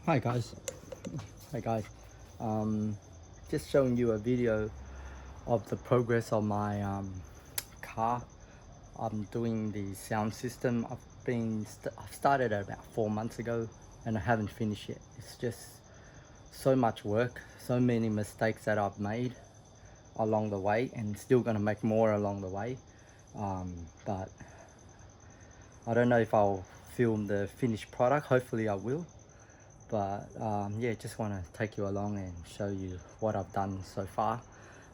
Hi guys. Hi guys. Um, just showing you a video of the progress of my car. I'm doing the sound system. I've started it about 4 months ago, and I haven't finished yet. It's just so much work, so many mistakes that I've made along the way, and still gonna make more along the way. But I don't know if I'll film the finished product. Hopefully I will. But yeah, just want to take you along and show you what I've done so far.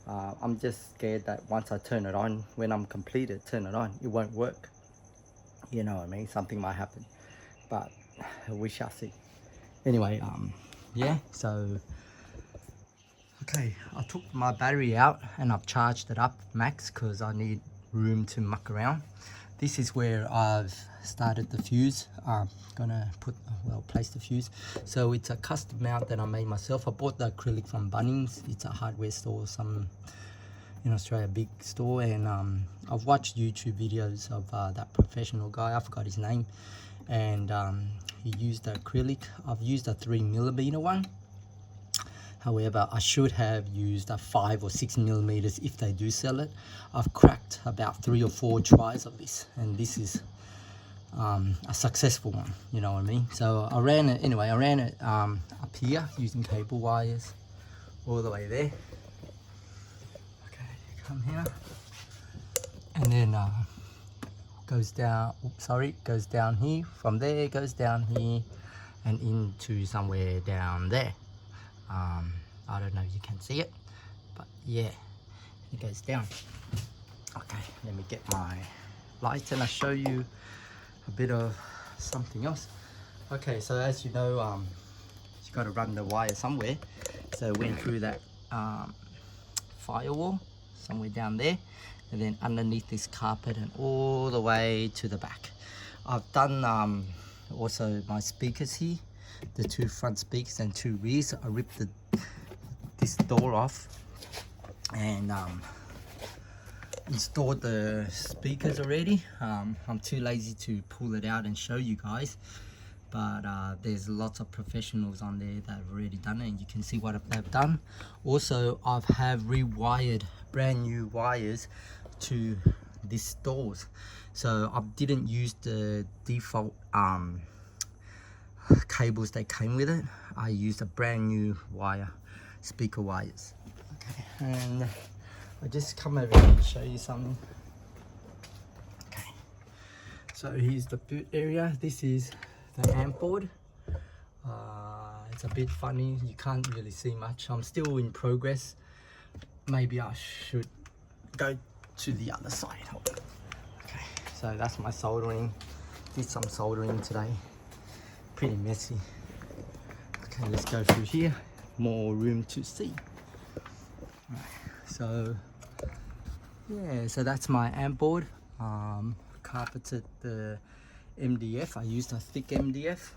I'm just scared that once I turn it on, when I'm completed, turn it on, it won't work. You know what I mean? Something might happen, but we shall see. Anyway, yeah, so okay, I took my battery out and I've charged it up max because I need room to muck around. This is where I've started the fuse. I'm gonna place the fuse. So it's a custom mount that I made myself. I bought the acrylic from Bunnings. It's a hardware store, some in Australia, big store. And I've watched YouTube videos of that professional guy. I forgot his name. And he used the acrylic. I've used a 3mm one. However, I should have used a 5 or 6 millimeters if they do sell it. I've cracked about 3 or 4 tries of this, and this is a successful one, you know what I mean? So I ran it anyway. I ran it up here using cable wires all the way there. Okay, come here, and then goes down. Oops, sorry, goes down here. From there, goes down here, and into somewhere down there. I don't know if you can see it, but yeah, it goes down. Okay, let me get my lights and I'll show you a bit of something else. Okay, so as you know, you got to run the wire somewhere. So went through that firewall somewhere down there, and then underneath this carpet and all the way to the back. I've done also my speakers here, the 2 front speakers and 2 rears. I ripped this door off and installed the speakers already. I'm too lazy to pull it out and show you guys, but there's lots of professionals on there that have already done it, and you can see what they've done. Also, I have rewired brand new wires to these doors, so I didn't use the default cables that came with it. I used a brand new wire, speaker wires. Okay, and I just come over here and show you something. Okay, so here's the boot area. This is the amp board. It's a bit funny, you can't really see much. I'm still in progress. Maybe I should go to the other side. Hold on. Okay, so that's my soldering. Did some soldering today. Pretty messy. Okay, let's go through here. More room to see. Right, so yeah, so that's my amp board. Carpeted the MDF. I used a thick MDF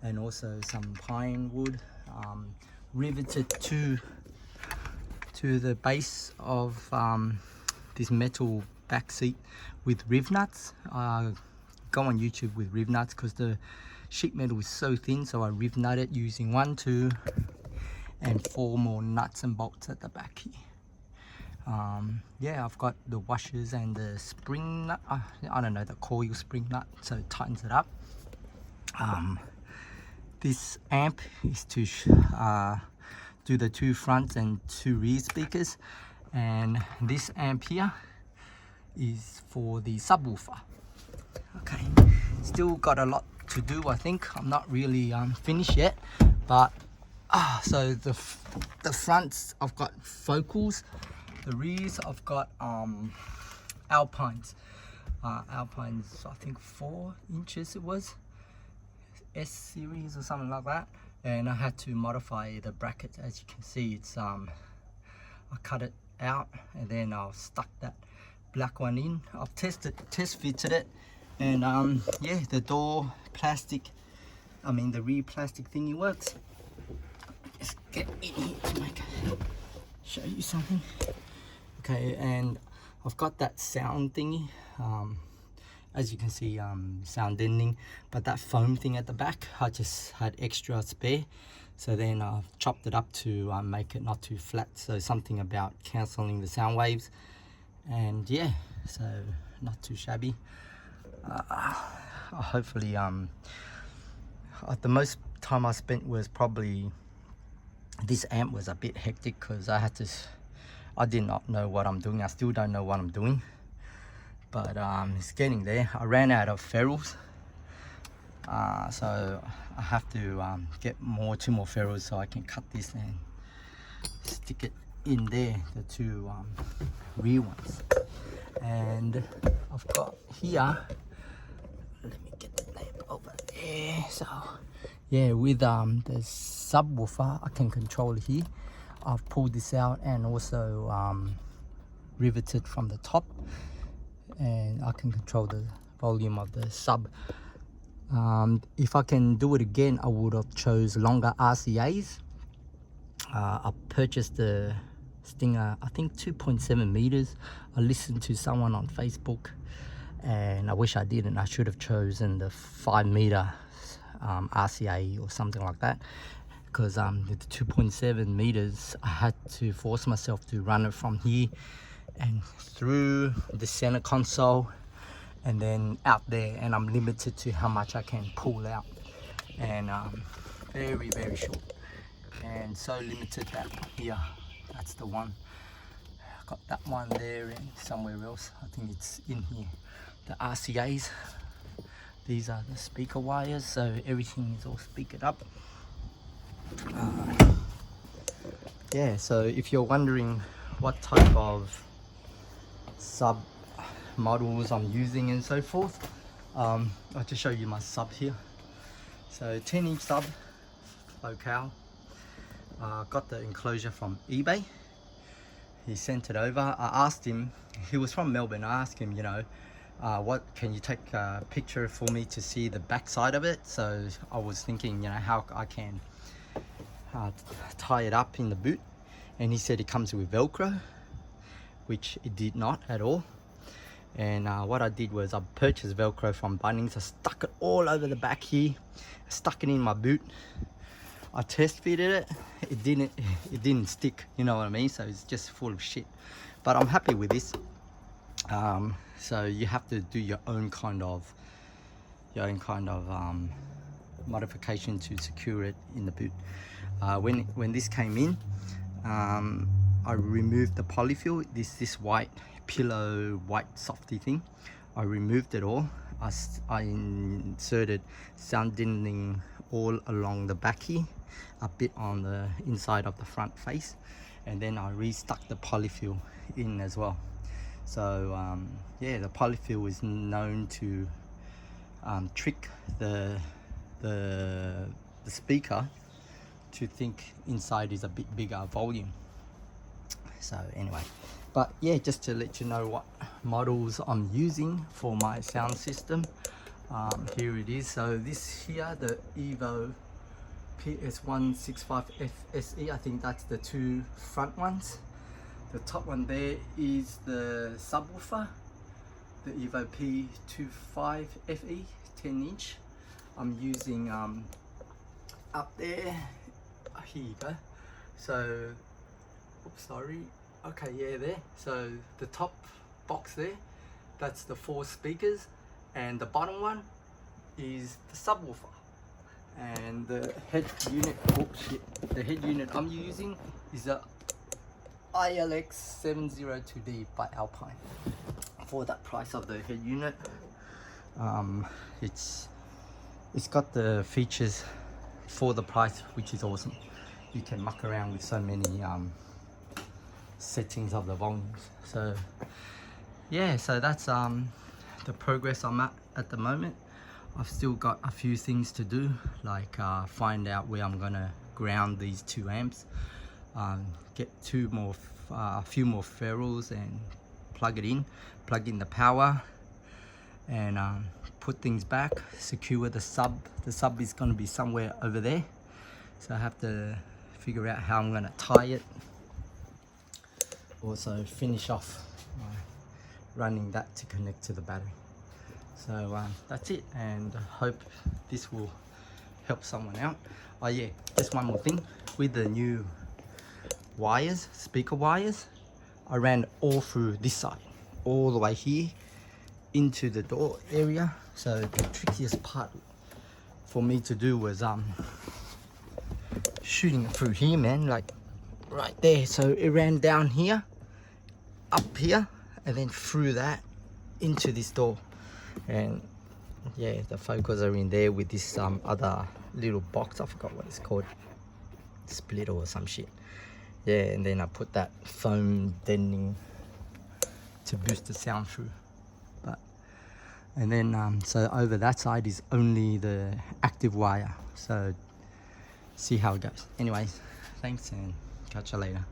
and also some pine wood. Riveted to the base of this metal back seat with riv nuts. Go on YouTube with riv nuts because the sheet metal is so thin, so I riv nut it using 1, 2 and 4 more nuts and bolts at the back here. Yeah, I've got the washers and the spring nut, I don't know, the coil spring nut, so it tightens it up. This amp is to do the 2 fronts and 2 rear speakers, and this amp here is for the subwoofer. Okay, still got a lot to do. I think I'm not really finished yet, but so the fronts I've got focals, the rears I've got alpines. Alpines, I think 4 inches it was, S series or something like that, and I had to modify the brackets. As you can see, it's I cut it out and then I'll stuck that black one in. I've test fitted it, and yeah, the door plastic, I mean the rear plastic thingy works. Let's get in here to show you something. Okay, and I've got that sound thingy, as you can see, sound deadening, but that foam thing at the back, I just had extra spare, so then I've chopped it up to make it not too flat, so something about cancelling the sound waves. And yeah, so not too shabby. Hopefully the most time I spent was probably, this amp was a bit hectic because I did not know what I'm doing. I still don't know what I'm doing, but it's getting there. I ran out of ferrules, so I have to get two more ferrules so I can cut this and stick it in there, the two rear ones. And I've got here, let me get the lamp over there. So yeah, with the subwoofer, I can control it here. I've pulled this out and also riveted from the top, and I can control the volume of the sub. If I can do it again, I would have chose longer RCAs. I purchased the Stinger, I think 2.7 meters. I listened to someone on Facebook, and I wish I didn't. I should have chosen the 5 meter RCA or something like that, because with the 2.7 meters, I had to force myself to run it from here and through the center console and then out there, and I'm limited to how much I can pull out, and very, very short, and so limited that here, that's the one. Got that one there and somewhere else, I think it's in here. The RCAs, these are the speaker wires, so everything is all speakered up. Yeah, so if you're wondering what type of sub models I'm using and so forth, I'll just show you my sub here. So 10-inch sub, locale. Got the enclosure from eBay. He sent it over. I asked him, he was from Melbourne, I asked him, you know, what can you take a picture for me to see the back side of it? So I was thinking, you know, how I can tie it up in the boot, and he said it comes with Velcro, which it did not at all. And what I did was I purchased Velcro from Bunnings. I stuck it all over the back here, I stuck it in my boot. I test fitted it, it didn't stick, you know what I mean? So it's just full of shit, but I'm happy with this. So you have to do your own kind of modification to secure it in the boot. When this came in, I removed the polyfill, this white pillow, white softy thing. I removed it all. I inserted sound deadening all along the back here, a bit on the inside of the front face, and then I restuck the polyfill in as well. So yeah, the polyfill is known to trick the speaker to think inside is a bit bigger volume. So anyway, but yeah, just to let you know what models I'm using for my sound system. Here it is. So this here, the Evo PS165 FSE, I think that's the two front ones. The top one there is the subwoofer, the Evo P25 FE 10-inch. I'm using up there, here you go. So oops, sorry, okay, yeah, there. So the top box there, that's the 4 speakers, and the bottom one is the subwoofer. And the head unit, oh shit, the head unit I'm using is a ILX 702D by Alpine. For that price of the head unit, it's got the features for the price, which is awesome. You can muck around with so many settings of the volumes. So yeah, so that's the progress I'm at the moment. I've still got a few things to do, like find out where I'm gonna ground these 2 amps, get a few more ferrules and plug in the power, and put things back, secure the sub. The sub is going to be somewhere over there, so I have to figure out how I'm going to tie it. Also finish off running that to connect to the battery. So that's it, and I hope this will help someone out. Oh yeah, just one more thing. With the new wires, speaker wires, I ran all through this side, all the way here into the door area. So the trickiest part for me to do was shooting it through here, man, like right there. So it ran down here, up here, and then through that into this door. And yeah, the focus are in there with this other little box, I forgot what it's called, splitter or some shit. Yeah, and then I put that foam deadening to boost the sound through. But and then so over that side is only the active wire, so see how it goes. Anyways, thanks and catch you later.